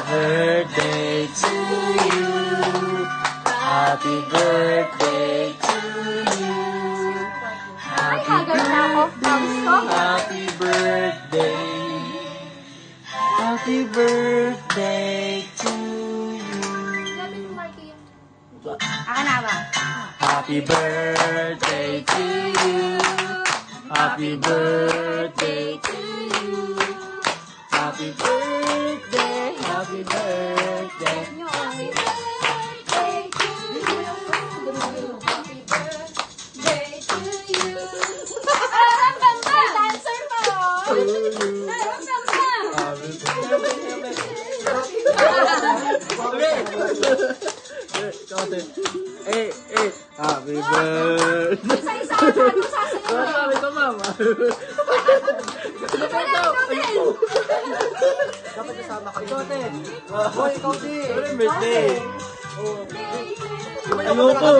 birthday to you. Happy birthday to you. Happy birthday. Happy birthday. Happy birthday to you. Happy birthday to you. Happy birthday to you. Happy birthday. Happy birthday. Happy birthday to you. Happy birthday to you. Ang ganda! Dancer pa, oh! Ang ganda! Happy birthday. Isa-isa ka mo sasayaw. Sabi ko, mama. Dapat kasama kayo. Ikaw, te. Hoy, ikaw, te. Birthday. Ayoko.